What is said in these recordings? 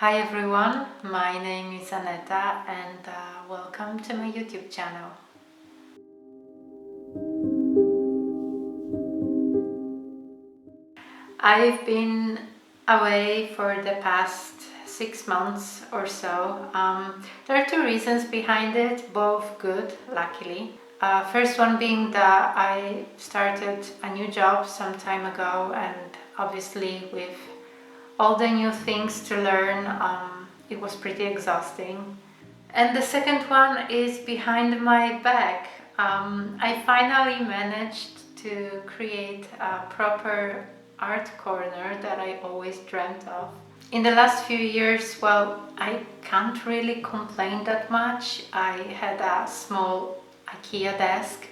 Hi everyone, my name is Aneta and welcome to my YouTube channel. I've been away for the past 6 months or so. There are two reasons behind it, both good, luckily. First one being that I started a new job some time ago, and obviously with all the new things to learn, it was pretty exhausting. And the second one is behind my back. I finally managed to create a proper art corner that I always dreamt of. In the last few years, well, I can't really complain that much. I had a small IKEA desk,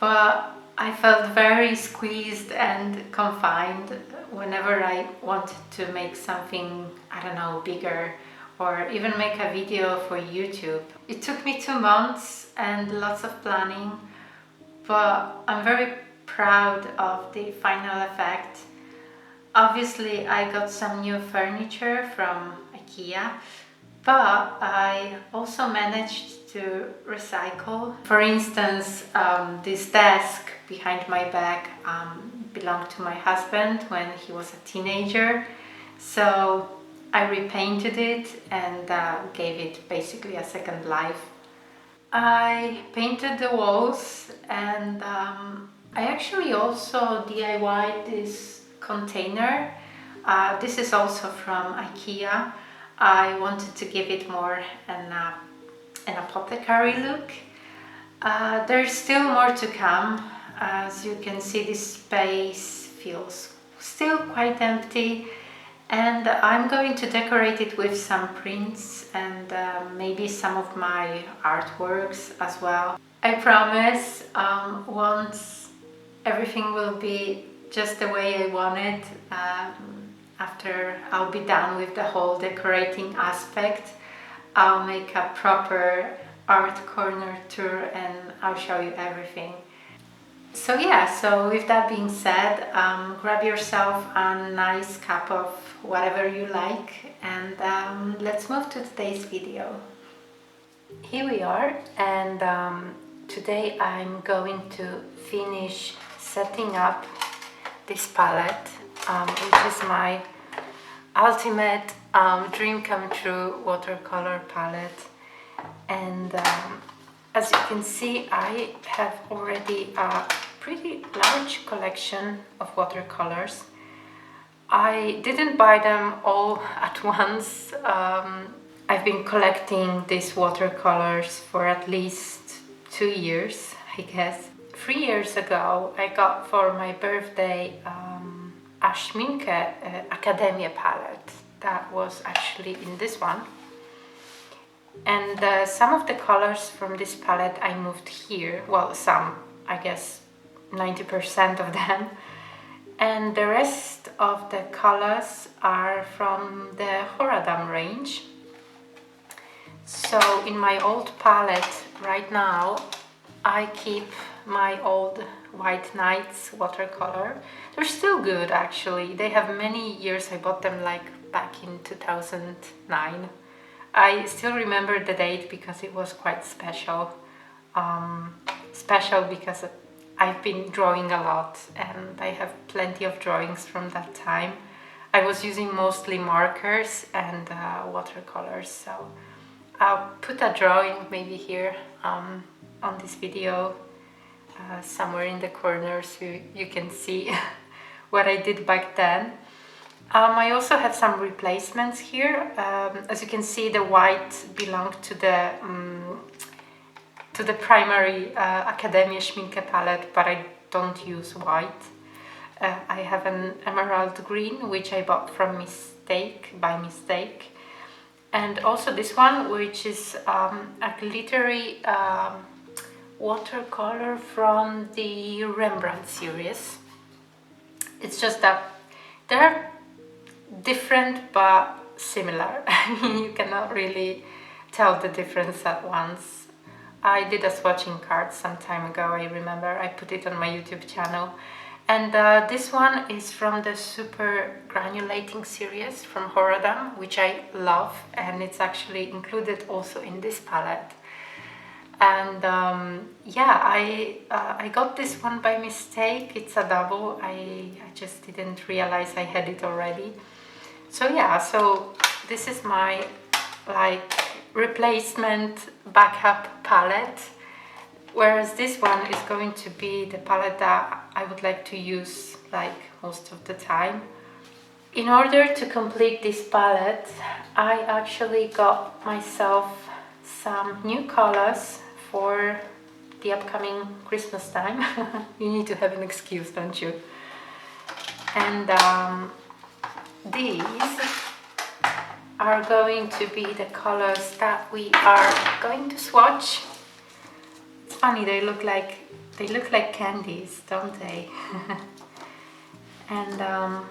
but I felt very squeezed and confined whenever I wanted to make something, I don't know, bigger, or even make a video for YouTube. It took me 2 months and lots of planning, but I'm very proud of the final effect. Obviously, I got some new furniture from IKEA, but I also managed to recycle. For instance, this desk behind my back belonged to my husband when he was a teenager, so I repainted it and gave it basically a second life. I painted the walls, and I actually also DIY'd this container. This is also from IKEA. I wanted to give it more an apothecary look. There's still more to come. As you can see, this space feels still quite empty, and I'm going to decorate it with some prints and maybe some of my artworks as well. I promise once everything will be just the way I want it, after I'll be done with the whole decorating aspect, I'll make a proper art corner tour and I'll show you everything. So yeah, so with that being said, grab yourself a nice cup of whatever you like, and let's move to today's video. Here we are, and today I'm going to finish setting up this palette, which is my ultimate dream come true watercolor palette. And as you can see, I have already a pretty large collection of watercolors. I didn't buy them all at once. I've been collecting these watercolors for at least 2 years, I guess. 3 years ago, I got for my birthday a Schminke Academia palette that was actually in this one. And some of the colors from this palette I moved here. Well, some, I guess 90% of them. And the rest of the colors are from the Horadam range. So in my old palette right now, I keep my old White Nights watercolor. They're still good actually. They have many years. I bought them like back in 2009. I still remember the date because it was quite special. Special because I've been drawing a lot and I have plenty of drawings from that time. I was using mostly markers and watercolors, so I'll put a drawing maybe here on this video somewhere in the corner so you can see what I did back then. I also have some replacements here. As you can see, the white belonged to the primary Academia Schminke palette, but I don't use white. I have an emerald green, which I bought by mistake. And also this one, which is a glittery watercolor from the Rembrandt series. It's just that they're different but similar. You cannot really tell the difference at once. I did a swatching card some time ago, I remember. I put it on my YouTube channel. And this one is from the Super Granulating series from Horadam, which I love, and it's actually included also in this palette. And yeah, I got this one by mistake. It's a double. I just didn't realize I had it already. So yeah, so this is my like replacement backup palette, whereas this one is going to be the palette that I would like to use like most of the time. In order to complete this palette, I actually got myself some new colors for the upcoming Christmas time. You need to have an excuse, don't you? And these are going to be the colors that we are going to swatch. It's funny, they look like candies, don't they? And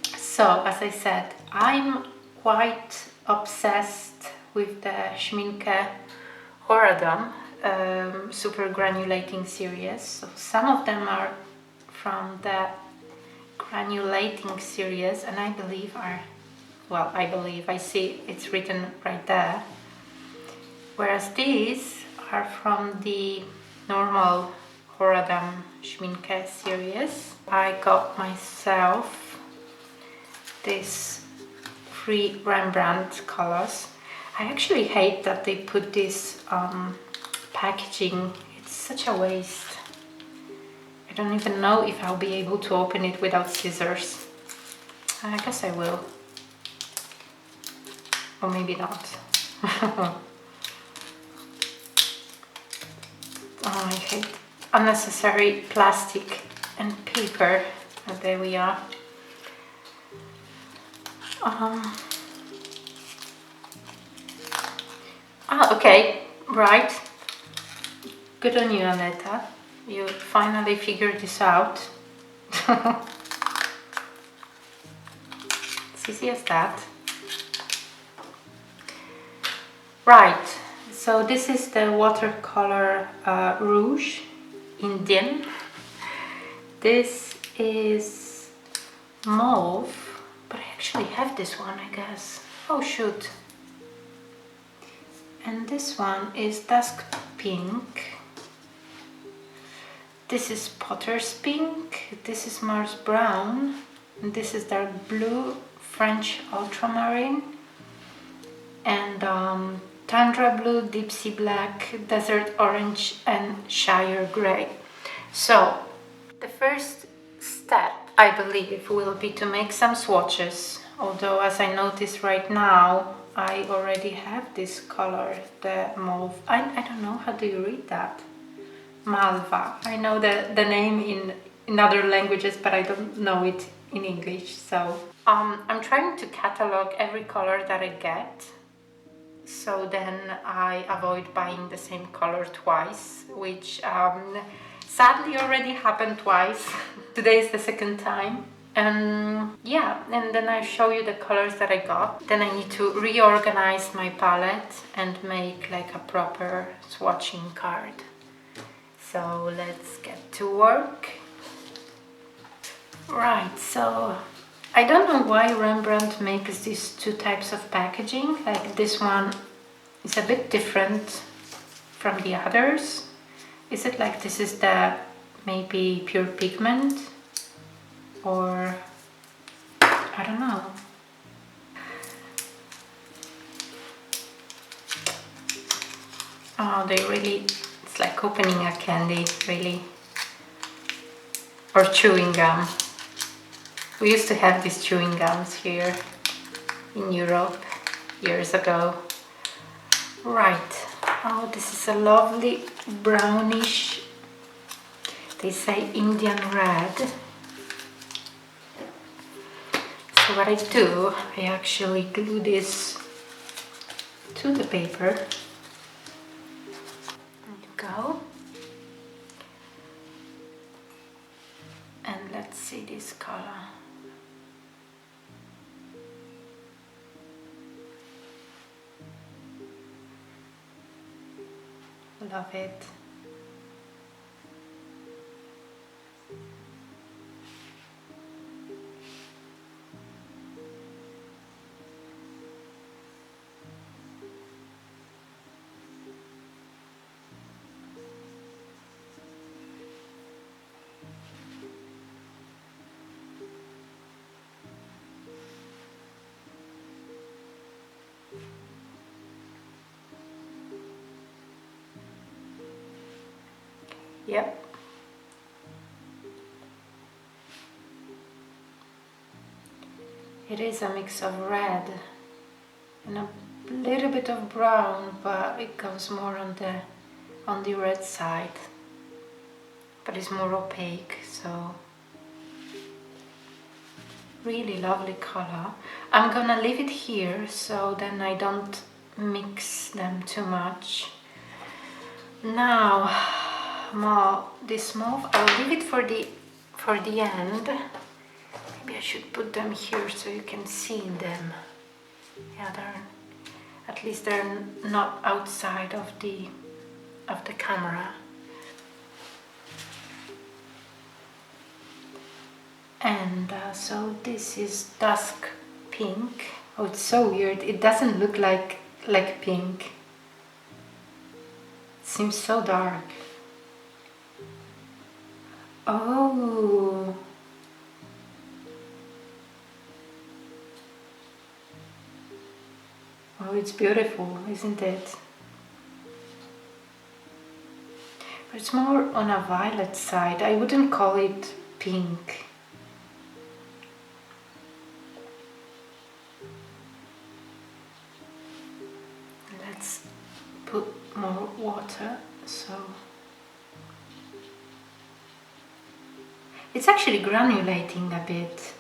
so, as I said, I'm quite obsessed with the Schminke Horadam Super Granulating series. So some of them are from the Granulating series, and I believe are, well, I see it's written right there. Whereas these are from the normal Horadam Schminke series. I got myself these 3 Rembrandt colors. I actually hate that they put this packaging. It's such a waste. I don't even know if I'll be able to open it without scissors. I guess I will. Or maybe not. Oh, I hate unnecessary plastic and paper. And there we are. Okay, right. Good on you, Aneta. You finally figured this out. It's easy as that. Right, so this is the watercolor rouge Indian. This is mauve, but I actually have this one, I guess. Oh shoot. And this one is dusk pink. This is Potter's pink. This is Mars brown. And this is dark blue, French ultramarine. And Tundra blue, deep sea black, desert orange, and Shire grey. So the first step, I believe, will be to make some swatches. Although, as I notice right now, I already have this color, the mauve. I don't know, how do you read that? Malva. I know the name in other languages, but I don't know it in English. So I'm trying to catalog every color that I get, so then I avoid buying the same color twice, which sadly already happened twice. Today is the second time. And yeah, and then I show you the colors that I got. Then I need to reorganize my palette and make like a proper swatching card. So let's get to work. Right, so I don't know why Rembrandt makes these 2 types of packaging. Like this one is a bit different from the others. Is it like this is the maybe pure pigment? Or I don't know. Oh, they really, it's like opening a candy, really. Or chewing gum. We used to have these chewing gums here in Europe years ago. Right. Oh, this is a lovely brownish, they say Indian red. So what I do, I actually glue this to the paper. There you go. And let's see this color. Love it. Yep. It is a mix of red and a little bit of brown, but it goes more on the red side. But it's more opaque, so really lovely color. I'm gonna leave it here so then I don't mix them too much. Now, this mauve, I'll leave it for the end. Maybe I should put them here so you can see them. Yeah, at least they're not outside of the camera. And so this is dusk pink. Oh, it's so weird. It doesn't look like pink. It seems so dark. Oh. Oh, it's beautiful, isn't it? But it's more on a violet side. I wouldn't call it pink. Let's put more water. So it's actually granulating a bit.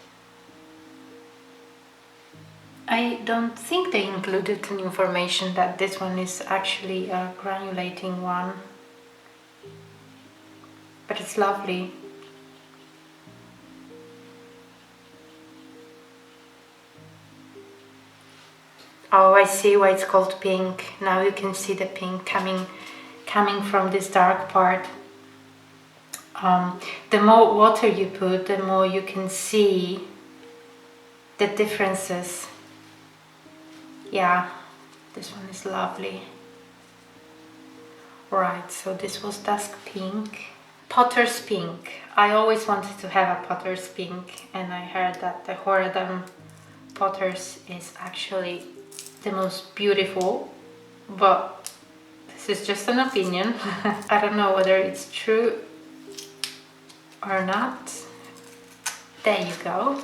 I don't think they included an information that this one is actually a granulating one, but it's lovely. Oh, I see why it's called pink. Now you can see the pink coming from this dark part. The more water you put, the more you can see the differences. Yeah, this one is lovely. Right, so this was dusk pink. Potter's pink. I always wanted to have a Potter's pink, and I heard that the Horadam Potters is actually the most beautiful, but this is just an opinion. I don't know whether it's true or not. There you go.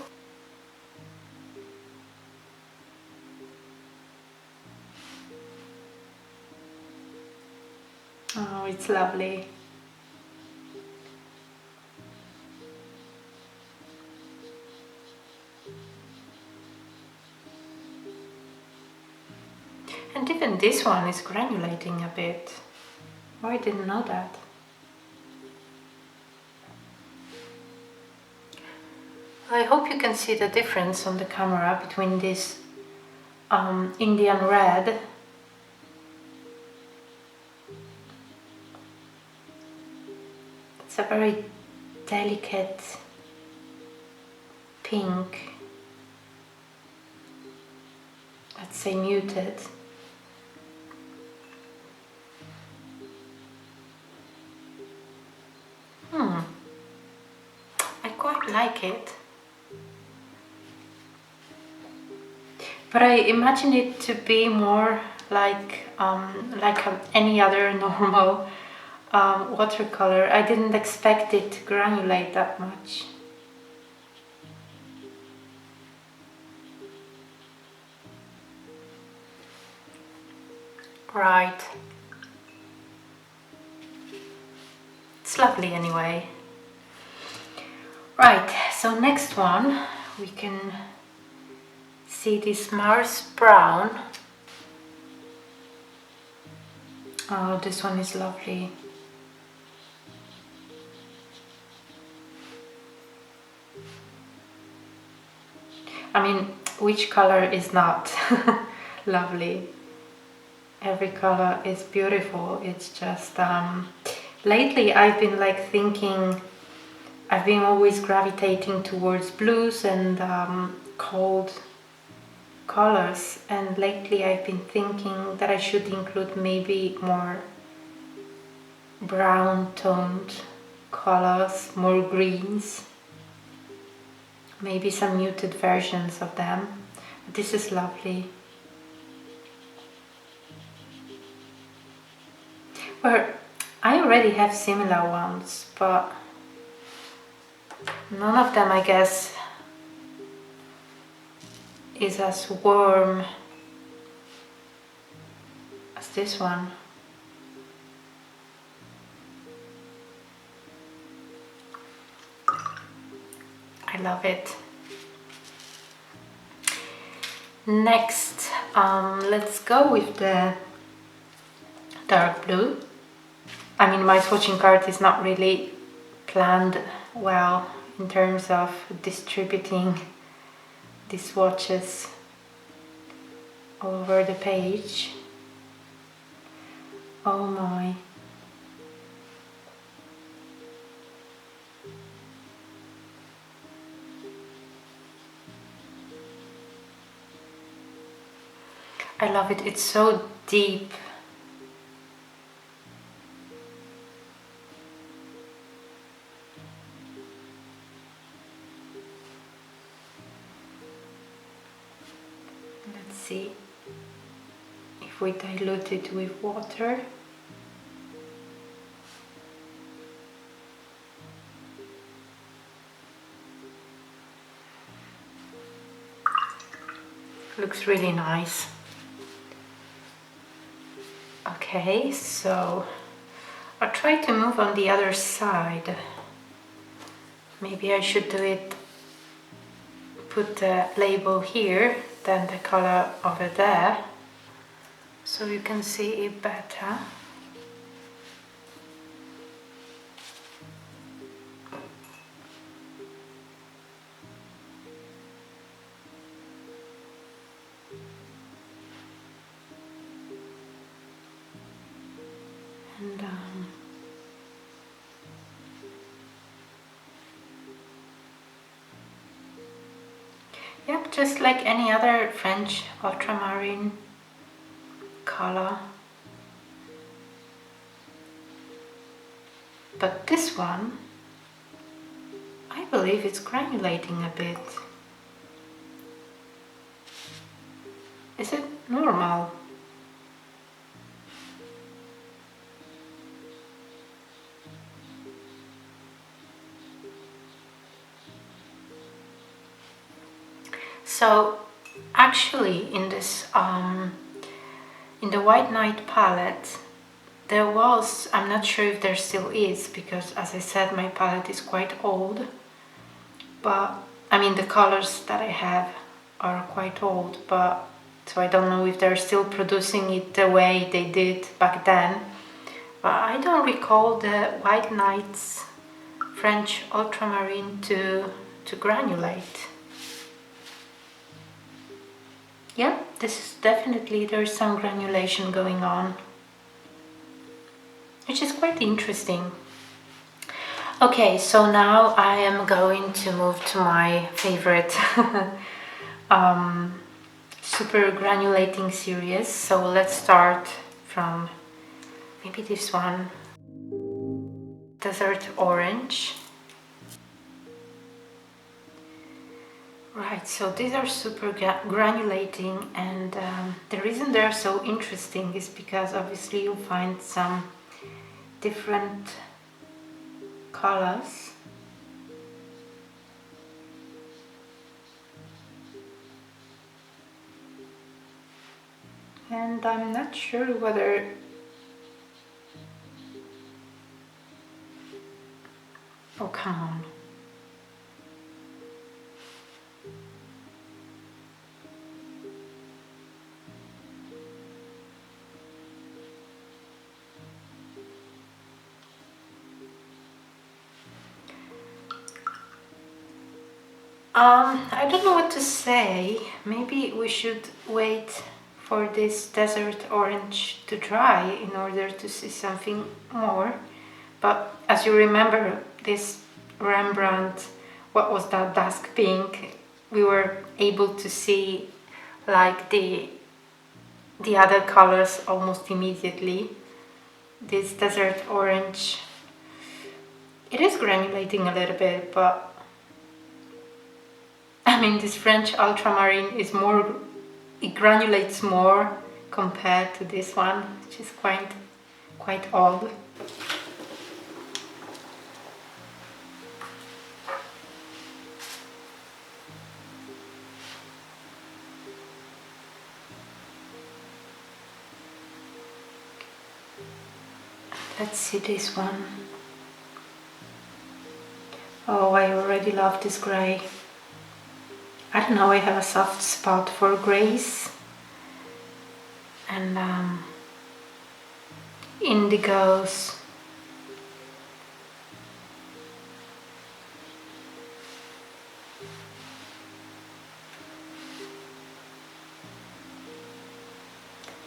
Oh, it's lovely. And even this one is granulating a bit. Oh, I didn't know that. I hope you can see the difference on the camera between this Indian red It's a very delicate pink, let's say muted. I quite like it. But I imagine it to be more like any other normal watercolor. I didn't expect it to granulate that much. Right. It's lovely anyway. Right, so next one we can see this Mars Brown. Oh, this one is lovely. I mean, which color is not lovely? Every color is beautiful. It's just lately I've been like thinking, I've been always gravitating towards blues and cold colors, and lately I've been thinking that I should include maybe more brown toned colors, more greens, maybe some muted versions of them. This is lovely. Well, I already have similar ones, but none of them, I guess, is as warm as this one. I love it. Next, let's go with the dark blue. I mean, my swatching card is not really planned well in terms of distributing the swatches all over the page. Oh my. I love it, it's so deep. Let's see if we dilute it with water. Looks really nice. Okay, so I'll try to move on the other side. Maybe I should do it, put the label here, then the color over there, so you can see it better. And yep, just like any other French ultramarine color. But this one, I believe it's granulating a bit. Is it normal? So actually in this in the White Night palette there was, I'm not sure if there still is, because as I said my palette is quite old, but I mean the colors that I have are quite old, but so I don't know if they're still producing it the way they did back then. But I don't recall the White Nights French ultramarine to granulate. Yeah, this is definitely, there's some granulation going on, which is quite interesting. Okay, so now I am going to move to my favorite super granulating series. So let's start from maybe this one, Desert Orange. Right, so these are super granulating, and the reason they're so interesting is because obviously you'll find some different colors. And I'm not sure whether oh, come on. I don't know what to say. Maybe we should wait for this Desert Orange to dry in order to see something more. But as you remember, this Rembrandt, what was that, dusk pink, we were able to see like the other colors almost immediately. This Desert Orange, it is granulating a little bit, but I mean, this French ultramarine is more, it granulates more compared to this one, which is quite odd. Let's see this one. Oh, I already love this grey. I don't know, I have a soft spot for greys and indigos.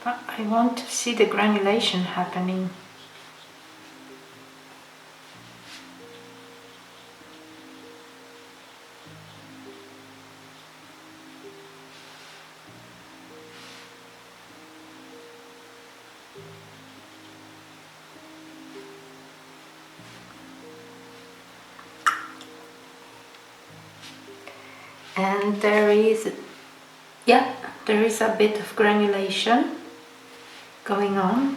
But I want to see the granulation happening. And there is a bit of granulation going on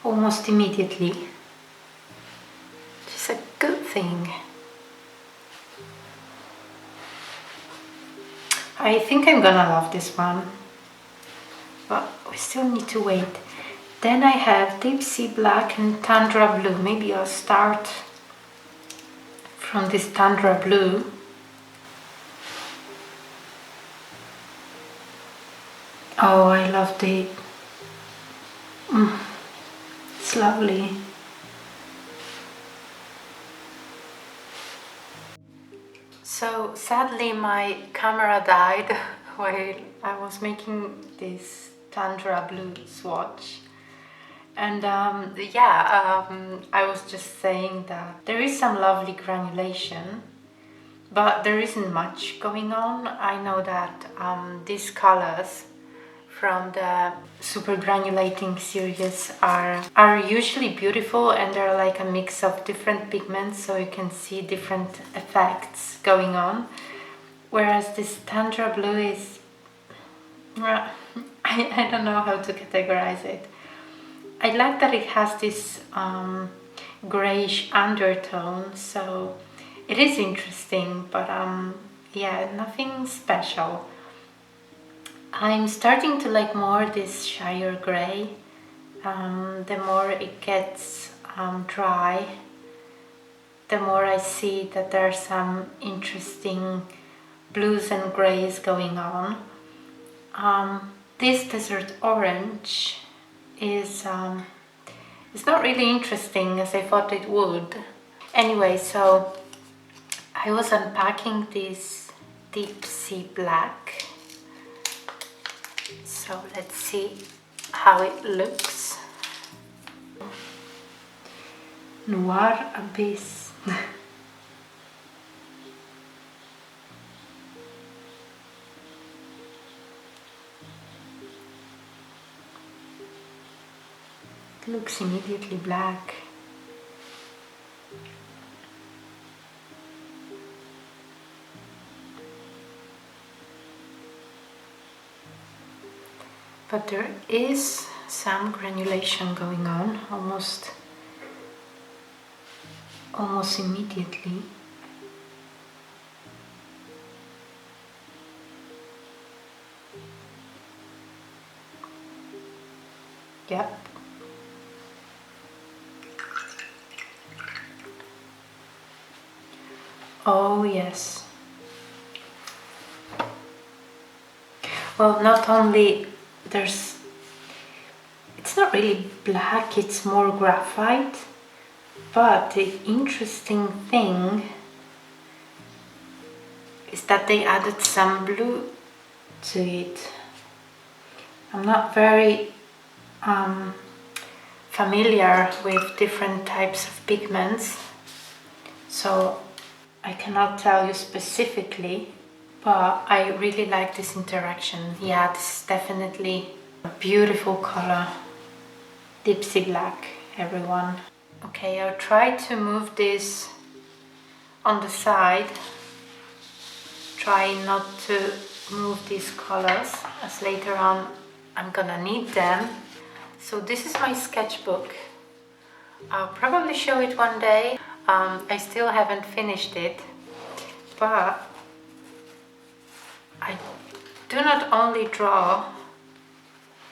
almost immediately, which is a good thing. I think I'm gonna love this one, but we still need to wait. Then I have deep sea black and tundra blue. Maybe I'll start from this tundra blue. Oh, I love the... it's lovely. So sadly my camera died while I was making this tundra blue swatch. And I was just saying that there is some lovely granulation, but there isn't much going on. I know that these colors from the super granulating series are usually beautiful, and they're like a mix of different pigments, so you can see different effects going on. Whereas this tundra blue is, I don't know how to categorize it. I like that it has this grayish undertone, so it is interesting, but yeah, nothing special. I'm starting to like more this shire grey. The more it gets dry, the more I see that there are some interesting blues and greys going on. This desert orange is not really interesting as I thought it would. Anyway, so I was unpacking this deep sea black. So let's see how it looks. Noir Abyss. It looks immediately black. But there is some granulation going on almost immediately. Yep. Oh yes. Well, not only it's not really black, it's more graphite, but the interesting thing is that they added some blue to it. I'm not very familiar with different types of pigments, so I cannot tell you specifically, but I really like this interaction. Yeah, this is definitely a beautiful color. Deep sea black, everyone. Okay, I'll try to move this on the side. Try not to move these colors, as later on I'm gonna need them. So this is my sketchbook. I'll probably show it one day. I still haven't finished it, but I do not only draw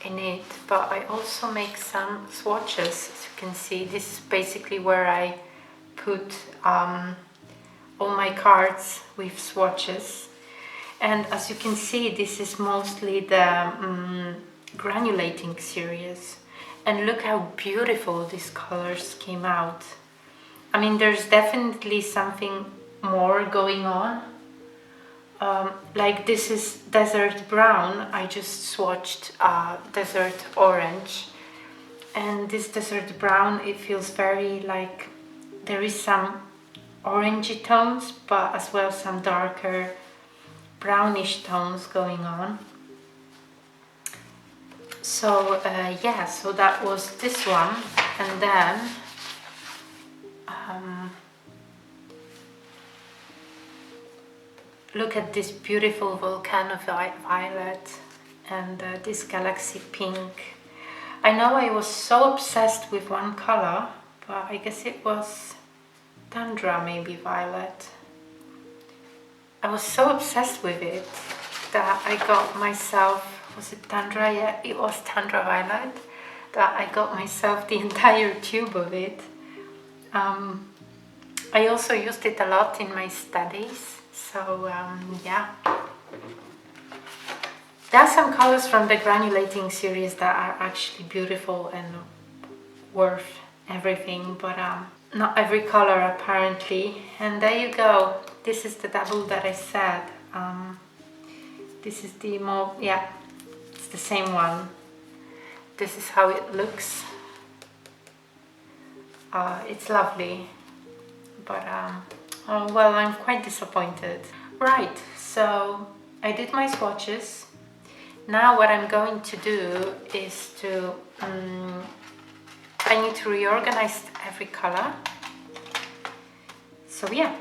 in it, but I also make some swatches. As you can see, this is basically where I put all my cards with swatches. And as you can see, this is mostly the Granulating series. And look how beautiful these colors came out. I mean, there's definitely something more going on. Like this is Desert Brown. I just swatched Desert Orange. And this Desert Brown, it feels very like there is some orangey tones, but as well some darker brownish tones going on. So yeah, so that was this one. And then look at this beautiful volcano violet and this galaxy pink. I know I was so obsessed with one color, but I guess it was Tundra, maybe violet. I was so obsessed with it that I got myself, was it Tundra? Yeah, it was Tundra violet, that I got myself the entire tube of it. I also used it a lot in my studies, so yeah. There are some colors from the Granulating series that are actually beautiful and worth everything, but not every color apparently. And there you go. This is the double that I said. This is the more, yeah, it's the same one. This is how it looks. It's lovely, but oh, well, I'm quite disappointed. Right, so I did my swatches. Now what I'm going to do is to, I need to reorganize every color. So yeah.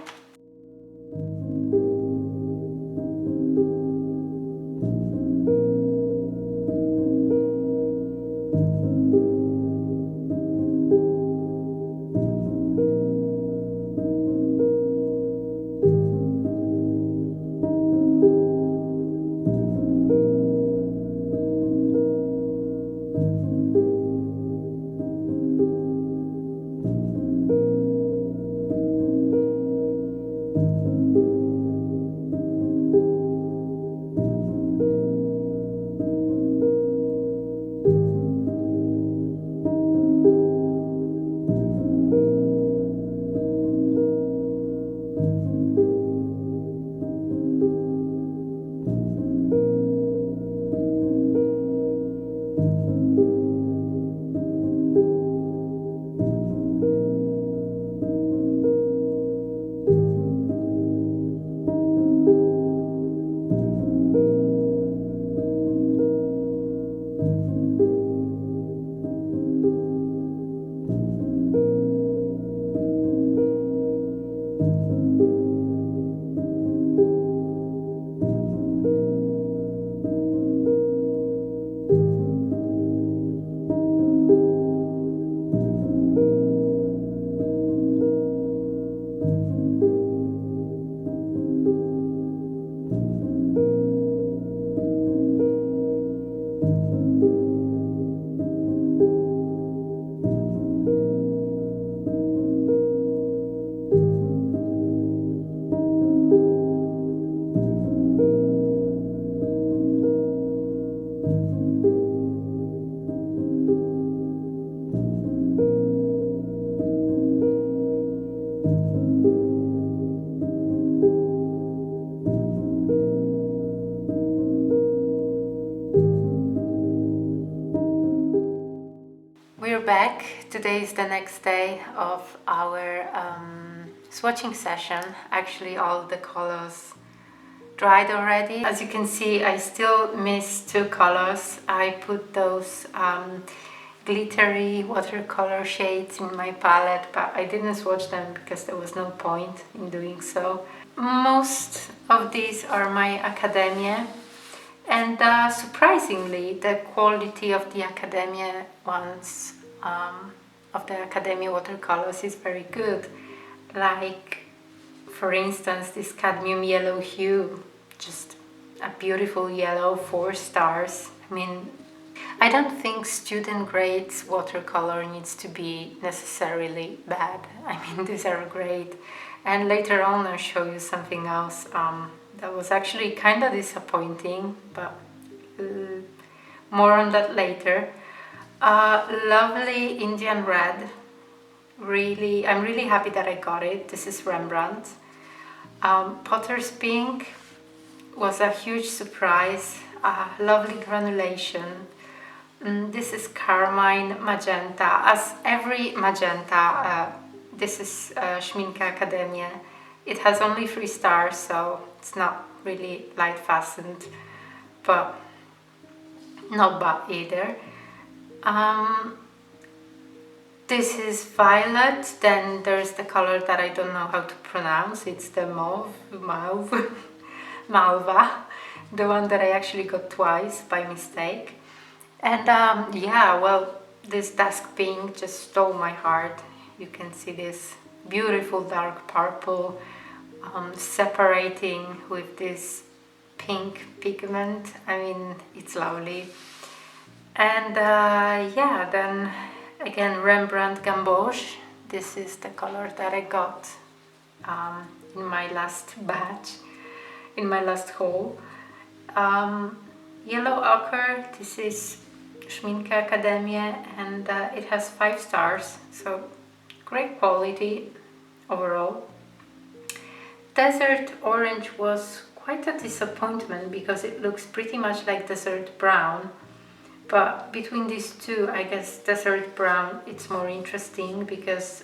We're back. Today is the next day of our swatching session. Actually, all the colors dried already. As you can see, I still miss two colors. I put those glittery watercolor shades in my palette, but I didn't swatch them because there was no point in doing so. Most of these are my Academia. And surprisingly, the quality of the Academia ones, of the Academia watercolors is very good. Like, for instance, this cadmium yellow hue, just a beautiful yellow, 4 stars. I mean, I don't think student grades watercolor needs to be necessarily bad. I mean, these are great. And later on I'll show you something else that was actually kind of disappointing, but more on that later. Lovely Indian red. Really, I'm really happy that I got it. This is Rembrandt. Potter's pink was a huge surprise. Lovely granulation. This is carmine magenta. As every magenta, this is Schminke Academia. It has only 3 stars, so it's not really light fastened, but not bad either. This is violet. Then there's the color that I don't know how to pronounce. It's the mauve, malva, the one that I actually got twice by mistake. And yeah, well, this dusk pink just stole my heart. You can see this beautiful dark purple separating with this pink pigment. I mean, it's lovely. And yeah, then again, Rembrandt Gamboge. This is the color that I got in my last batch, in my last haul. Yellow ochre. This is Schminke Academia, and it has 5 stars, so great quality overall. Desert orange was quite a disappointment because it looks pretty much like desert brown, but between these two, I guess desert brown, it's more interesting because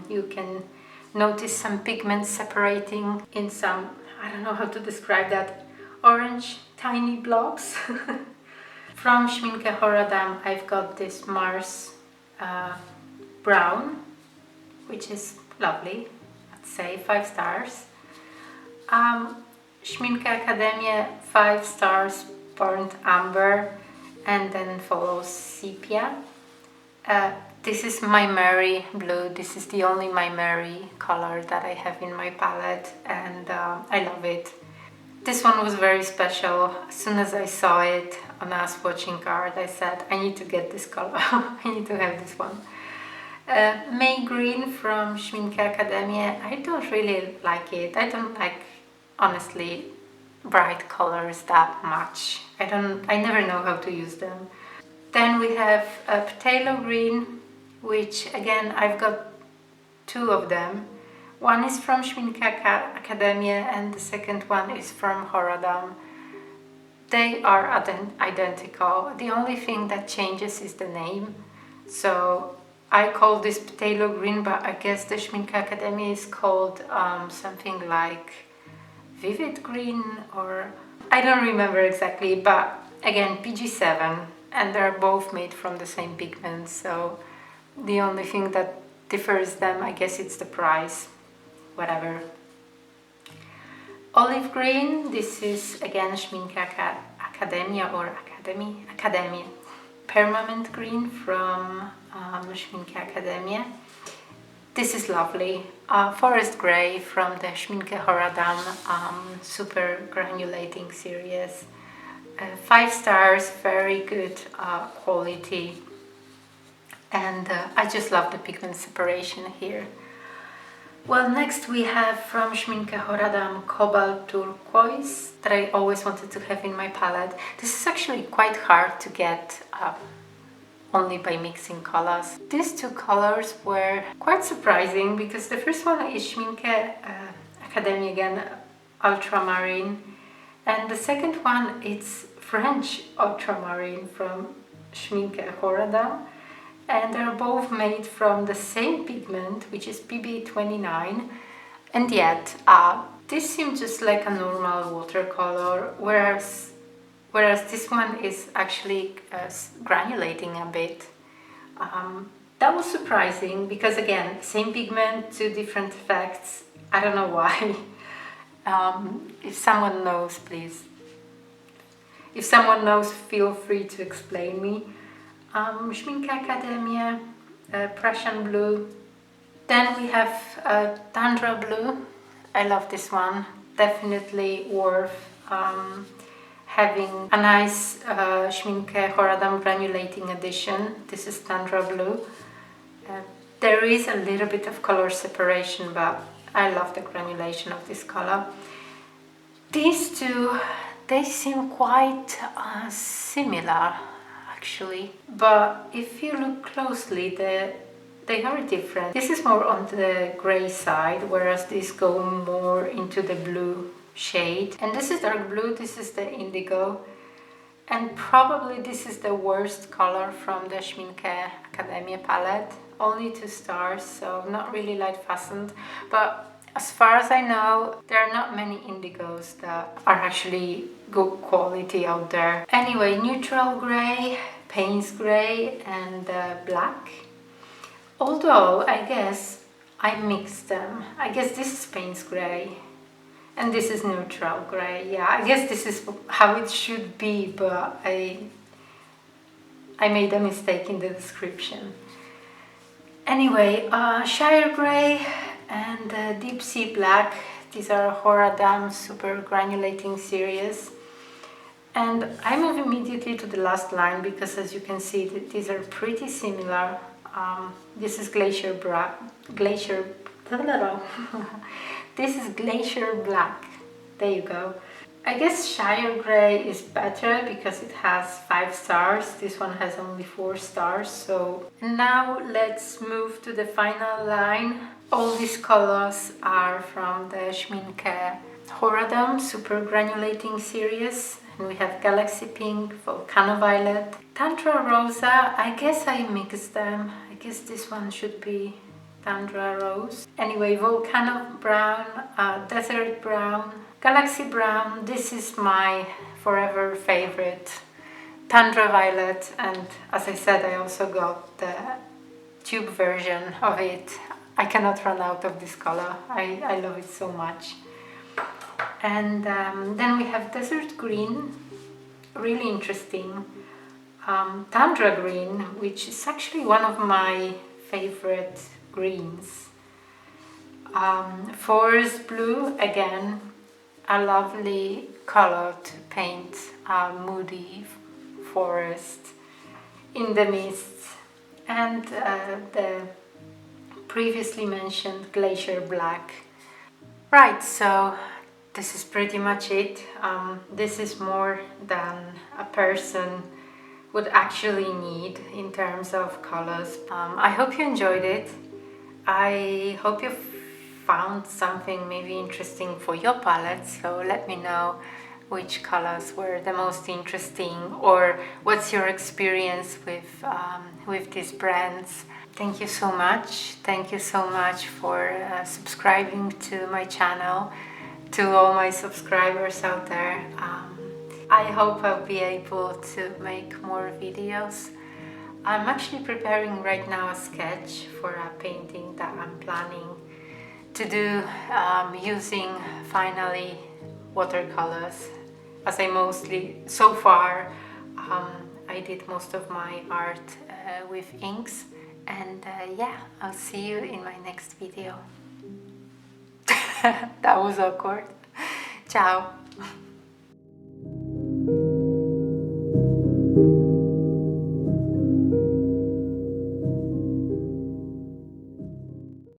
you can notice some pigments separating in some, I don't know how to describe that, orange tiny blobs. From Schminke Horadam, I've got this Mars brown, which is lovely. I'd say 5 stars. Schminke Academia, 5 stars, burnt amber, and then follows sepia. This is my Mary blue. This is the only my Mary color that I have in my palette, and I love it. This one was very special. As soon as I saw it on a swatching card, I said, I need to get this color. I need to have this one. May Green from Schminke Academia. I don't really like it. I don't like, honestly, bright colors that much. I never know how to use them. Then we have Phthalo Green, which again, I've got 2 of them. One is from Schminke Academia and the second one is from Horadam. They are identical. The only thing that changes is the name. So I call this Phthalo Green, but I guess the Schminke Academia is called something like Vivid Green, or I don't remember exactly, but again, PG7, and they're both made from the same pigment, so the only thing that differs them, I guess it's the price. Whatever. Olive green, this is again Schminke Academia or Academia. Permanent green from Schminke Academia. This is lovely. Forest grey from the Schminke Horadam Super Granulating series. 5 stars, very good quality. And I just love the pigment separation here. Well, next we have from Schminke Horadam Cobalt Turquoise that I always wanted to have in my palette. This is actually quite hard to get only by mixing colors. These 2 colors were quite surprising because the first one is Schminke Academia again, Ultramarine, and the second one is French Ultramarine from Schminke Horadam. And they're both made from the same pigment, which is PB29, and yet this seems just like a normal watercolor, whereas this one is actually granulating a bit. That was surprising because again, same pigment, 2 different effects. I don't know why. If someone knows, please. If someone knows, feel free to explain me. Schminke Academia, Prussian blue. Then we have Tundra blue. I love this one. Definitely worth having a nice Schminke Horadam Granulating edition. This is Tundra Blue. There is a little bit of color separation, but I love the granulation of this color. These two, they seem quite similar actually, but if you look closely, they are different. This is more on the gray side, whereas these go more into the blue shade. And this is dark blue, this is the indigo. And probably this is the worst color from the Schminke Academia palette. Only 2 stars, so not really light fastened. But as far as I know, there are not many indigos that are actually good quality out there. Anyway, neutral gray, Payne's gray, and black. Although I guess I mixed them. I guess this is Payne's gray and this is neutral gray. Yeah, I guess this is how it should be, but I made a mistake in the description. Anyway, Shire Grey and Deep Sea Black. These are Horadam Super Granulating series. And I move immediately to the last line because, as you can see, these are pretty similar. This is Glacier Black. This is Glacier Black. There you go. I guess Shire Grey is better because it has 5 stars. This one has only 4 stars. So now let's move to the final line. All these colors are from the Schminke Horadam Super Granulating series. And we have Galaxy Pink, Volcano Violet, Tantra Rosa. I guess I mixed them. I guess this one should be Tundra Rose. Anyway, Volcano Brown, Desert Brown, Galaxy Brown. This is my forever favorite, Tundra Violet. And as I said, I also got the tube version of it. I cannot run out of this color. I love it so much. And then we have Desert Green, really interesting. Tundra Green, which is actually one of my favorite greens. Forest Blue, again, a lovely color to paint a moody forest in the mist. And the previously mentioned Glacier Black. Right, so this is pretty much it. This is more than a person would actually need in terms of colors. I hope you enjoyed it. I hope you found something maybe interesting for your palette, so let me know which colors were the most interesting, or what's your experience with these brands. Thank you so much. Thank you so much for subscribing to my channel, to all my subscribers out there. I hope I'll be able to make more videos. I'm actually preparing right now a sketch for a painting that I'm planning to do using finally watercolors, as I mostly, so far, I did most of my art with inks. And yeah, I'll see you in my next video. That was awkward. Ciao.